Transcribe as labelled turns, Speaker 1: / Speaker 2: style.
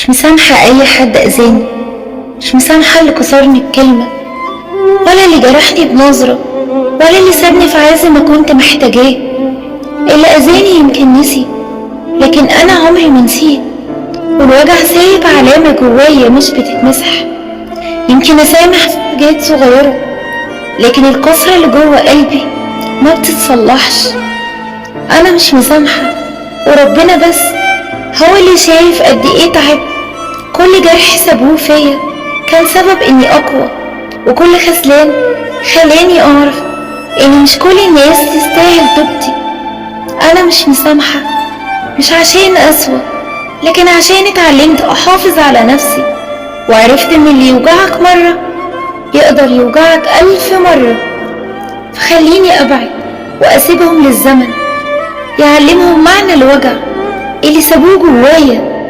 Speaker 1: مش مسامحة أي حد أذاني، مش مسامحة اللي كسرني بكلمة، ولا اللي جرحني بنظرة، ولا اللي سابني في عز ما كنت محتاجاه. اللي أذاني يمكن نسي، لكن أنا عمري ما نسيت، والوجع سايب علامة جوايا مش بتتمسح. يمكن أسامح في حاجات صغيرة، لكن الكسرة اللي جوا قلبي ما بتتصلحش. أنا مش مسامحة، وربنا بس هو اللي شايف قد ايه تعب. كل جرح سابوه فيا كان سبب اني اقوى، وكل خذلان خلاني اعرف ان مش كل الناس تستاهل طيبتي. انا مش مسامحة مش عشان اسوأ، لكن عشان اتعلمت احافظ على نفسي، وعرفت ان اللي يوجعك مرة يقدر يوجعك 1000 مرة. فخليني ابعد واسيبهم للزمن يعلمهم معنى الوجع اللي سابوه جوايا.